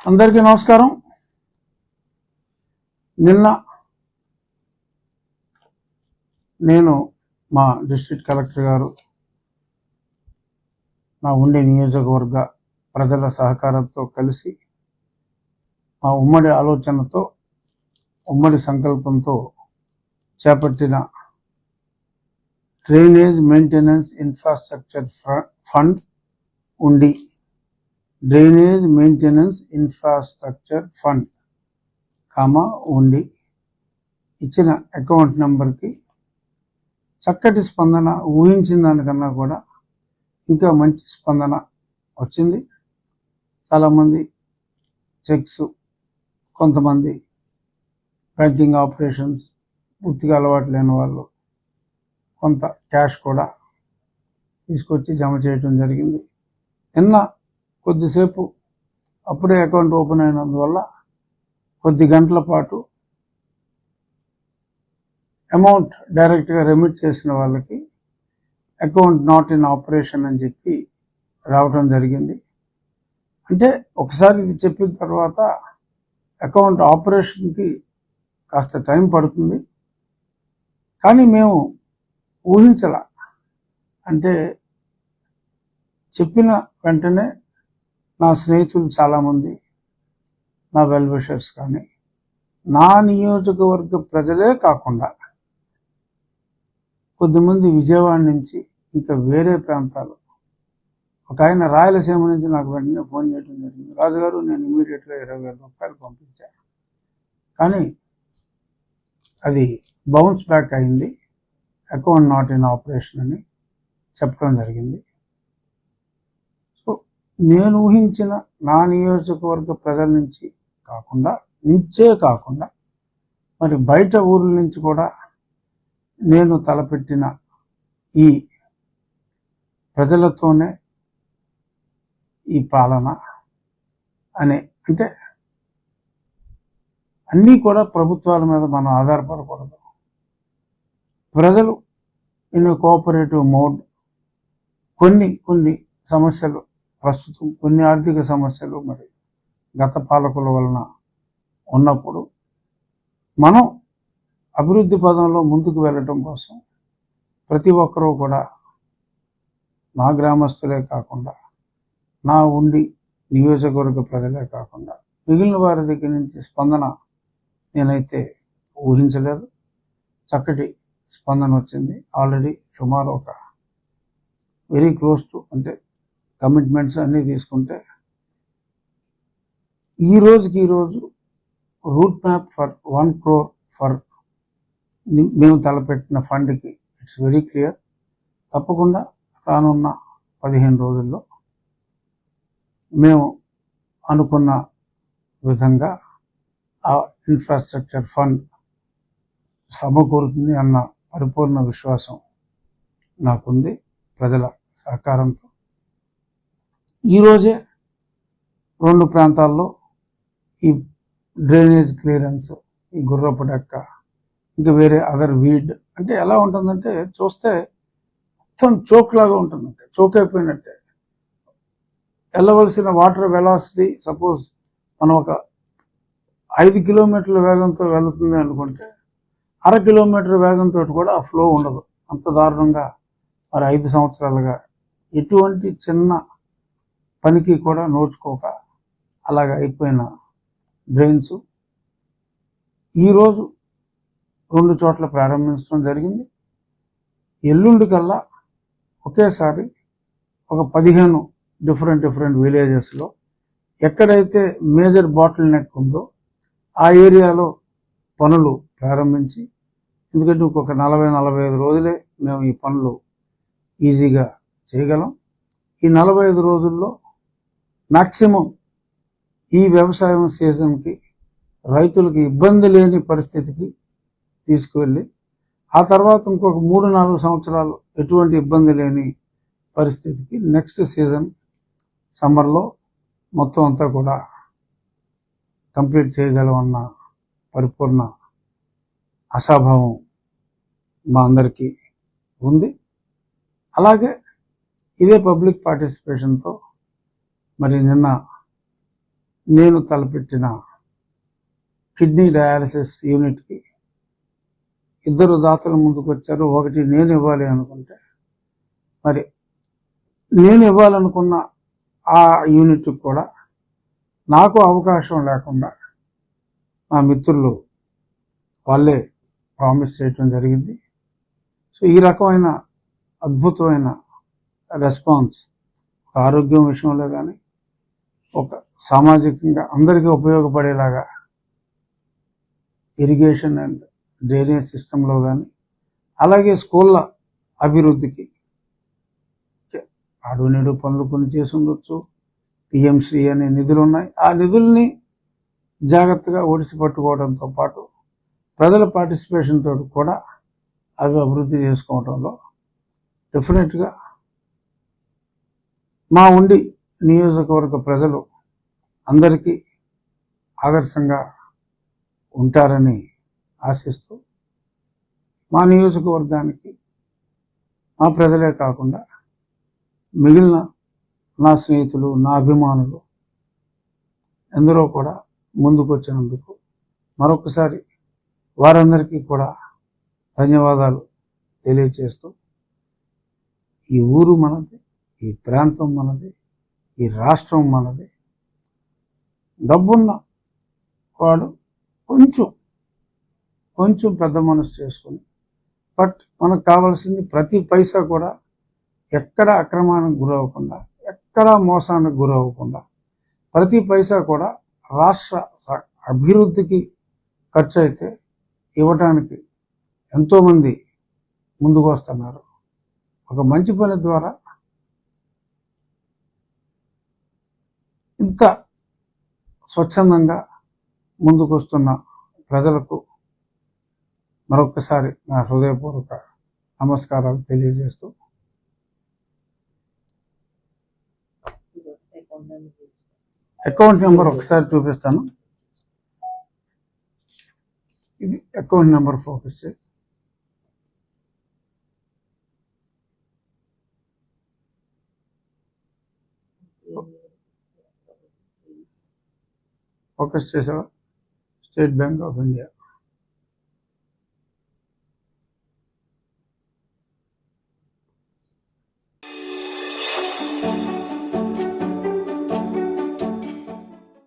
అందరికీ నమస్కారం. నిన్న నేను మా డిస్ట్రిక్ట్ కలెక్టర్ గారు నా ఉండే నియోజకవర్గ ప్రజల సహకారంతో కలిసి మా ఉమ్మడి ఆలోచనతో ఉమ్మడి సంకల్పంతో చేపట్టిన డ్రైనేజ్ మెయింటెనెన్స్ ఇన్ఫ్రాస్ట్రక్చర్ ఫండ్ ఉండి డ్రైనేజ్ మెయింటెనెన్స్ ఇన్ఫ్రాస్ట్రక్చర్ ఫండ్ ఉండి ఇచ్చిన అకౌంట్ నెంబర్కి చక్కటి స్పందన, ఊహించిన దానికన్నా కూడా ఇంకా మంచి స్పందన వచ్చింది. చాలామంది చెక్స్, కొంతమంది బ్యాంకింగ్ ఆపరేషన్స్ పూర్తిగా అలవాటు లేని వాళ్ళు కొంత క్యాష్ కూడా తీసుకొచ్చి జమ చేయడం జరిగింది. నిన్న కొద్దిసేపు అప్పుడే అకౌంట్ ఓపెన్ అయినందువల్ల కొద్ది గంటల పాటు అమౌంట్ డైరెక్ట్గా రెమిట్ చేసిన వాళ్ళకి అకౌంట్ నాట్ ఇన్ ఆపరేషన్ అని చెప్పి రావడం జరిగింది. అంటే ఒకసారి ఇది చెప్పిన తర్వాత అకౌంట్ ఆపరేషన్కి కాస్త టైం పడుతుంది. కానీ మేము ఊహించలా, అంటే చెప్పిన వెంటనే నా స్నేహితులు చాలామంది, నా వెల్ విషర్స్ కానీ, నా నియోజకవర్గ ప్రజలే కాకుండా కొద్దిమంది విజయవాడ నుంచి, ఇంకా వేరే ప్రాంతాలు, ఒక ఆయన రాయలసీమ నుంచి నాకు వెంటనే ఫోన్ చేయడం జరిగింది. రాజుగారు, నేను ఇమీడియట్గా 20,000 రూపాయలు పంపించాను, కానీ అది బౌన్స్ బ్యాక్ అయింది, అకౌంట్ నాట్ ఇన్ ఆపరేషన్ అని చెప్పడం జరిగింది. సో నేను ఊహించిన నా నియోజకవర్గ ప్రజల నుంచి కాకుండా మరి బయట ఊర్ల నుంచి కూడా నేను తలపెట్టిన ఈ ప్రజలతోనే ఈ పాలన అనే, అంటే అన్నీ కూడా ప్రభుత్వాల మీద మనం ఆధారపడకూడదు. ప్రజలు ఇన్ కోఆపరేటివ్ మోడ్, కొన్ని సమస్యలు ప్రస్తుతం, కొన్ని ఆర్థిక సమస్యలు మరి గత పాలకుల వలన ఉన్నప్పుడు మనం అభివృద్ధి పదంలో ముందుకు వెళ్ళటం కోసం ప్రతి ఒక్కరూ కూడా, నా గ్రామస్తులే కాకుండా, నా ఉండి నియోజకవర్గ ప్రజలే కాకుండా మిగిలిన వారి దగ్గర నుంచి స్పందన నేనైతే ఊహించలేదు. చక్కటి స్పందన వచ్చింది. ఆల్రెడీ సుమారు ఒక వెరీ క్లోజ్ టు, అంటే కమిట్మెంట్స్ అన్నీ తీసుకుంటే ఈరోజు route map for 1 crore for మేము తలపెట్టిన ఫండ్కి ఇట్స్ వెరీ క్లియర్. తప్పకుండా రానున్న 15 రోజుల్లో మేము అనుకున్న విధంగా ఆ ఇన్ఫ్రాస్ట్రక్చర్ ఫండ్ సమకూరుతుంది అన్న పరిపూర్ణ విశ్వాసం నాకుంది. ప్రజల సహకారంతో ఈరోజే 2 ప్రాంతాల్లో ఈ డ్రైనేజ్ క్లియరెన్స్, ఈ గుర్రపు డెక్క, ఇంకా వేరే అదర్ వీడ్, అంటే ఎలా ఉంటుందంటే చూస్తే మొత్తం చోక్ లాగా ఉంటుంది, చోక్ అయిపోయినట్టే. వెళ్ళవలసిన వాటర్ వెలాసిటీ, సపోజ్ మనం ఒక 5 కిలోమీటర్ల వేగంతో వెళుతుంది అనుకుంటే 1/2 కిలోమీటర్ వేగంతో కూడా ఆ ఫ్లో ఉండదు. అంత దారుణంగా మరి 5 సంవత్సరాలుగా ఎటువంటి చిన్న పనికి కూడా నోచుకోక అలాగ అయిపోయిన డ్రైన్స్ ఈరోజు 2 చోట్ల ప్రారంభించడం జరిగింది. ఎల్లుండి కల్లా ఒకేసారి ఒక 15 డిఫరెంట్ విలేజెస్లో ఎక్కడైతే మేజర్ బాటిల్ నెక్ ఉందో ఆ ఏరియాలో పనులు ప్రారంభించి, ఎందుకంటే ఇంకొక 40-45 రోజులే మేము ఈ పనులు ఈజీగా చేయగలం. ఈ 45 రోజుల్లో మ్యాక్సిమం ఈ వ్యవసాయం సీజన్కి రైతులకి ఇబ్బంది లేని పరిస్థితికి తీసుకువెళ్ళి, ఆ తర్వాత ఇంకొక 3-4 సంవత్సరాలు ఎటువంటి ఇబ్బంది లేని పరిస్థితికి నెక్స్ట్ సీజన్ సమ్మర్లో మొత్తం అంతా కూడా కంప్లీట్ చేయగలమన్న పరిపూర్ణ ఆశాభావం మా అందరికీ ఉంది. అలాగే ఇదే పబ్లిక్ పార్టిసిపేషన్తో మరి నిన్న నేను తలపెట్టిన కిడ్నీ డయాలసిస్ యూనిట్కి ఇద్దరు దాతలు ముందుకు వచ్చారు. ఒకటి నేను ఇవ్వాలి అనుకుంటే, మరి నేను ఇవ్వాలనుకున్న ఆ యూనిట్కి కూడా నాకు అవకాశం లేకుండా నా మిత్రులు వాళ్ళే ప్రామిస్ చేయటం జరిగింది. సో ఈ రకమైన అద్భుతమైన రెస్పాన్స్ ఆరోగ్యం విషయంలో కానీ, ఒక సామాజికంగా అందరికీ ఉపయోగపడేలాగా ఇరిగేషన్ అండ్ డ్రైనేజ్ సిస్టంలో కానీ, అలాగే స్కూళ్ళ అభివృద్ధికి నాడు నేడు పనులు కొన్ని చేసి ఉండొచ్చు. పిఎంశ్రీ అనే నిధులు ఉన్నాయి. ఆ నిధుల్ని జాగ్రత్తగా ఒడిసి పట్టుకోవడంతో పాటు ప్రజల పార్టిసిపేషన్ తోటి కూడా అవి అభివృద్ధి చేసుకోవడంలో డెఫినెట్గా మా ఉండి నియోజకవర్గ ప్రజలు అందరికీ ఆదర్శంగా ఉంటారని ఆశిస్తూ, మా నియోజకవర్గానికి మా ప్రజలే కాకుండా మిగిలిన నా స్నేహితులు, నా అభిమానులు ఎందరో కూడా ముందుకు వచ్చినందుకు మరొకసారి వారందరికీ కూడా ధన్యవాదాలు తెలియజేస్తూ, ఈ ఊరు మనది, ఈ ప్రాంతం మనది, ఈ రాష్ట్రం మనది. డబ్బున్న వాడు కొంచెం పెద్ద మనసు చేసుకుని, బట్ మనకు కావాల్సింది ప్రతి పైసా కూడా ఎక్కడ అక్రమానికి గురవ్వకుండా, ఎక్కడ మోసానికి గురవ్వకుండా, ప్రతి పైసా కూడా రాష్ట్ర అభివృద్ధికి ఖర్చు అయితే ఇవ్వటానికి ఎంతోమంది ముందుకు వస్తున్నారు. ఒక మంచి పని ద్వారా ఇంత స్వచ్ఛందంగా ముందుకు వస్తున్న ప్రజలకు మరొకసారి నా హృదయపూర్వక నమస్కారాలు తెలియజేస్తూ, అకౌంట్ నెంబర్ ఒకసారి చూపిస్తాను. ఇది అకౌంట్ నెంబర్ ఫోకస్ చేయి. ఫోకస్ చేసావా? State bank of India.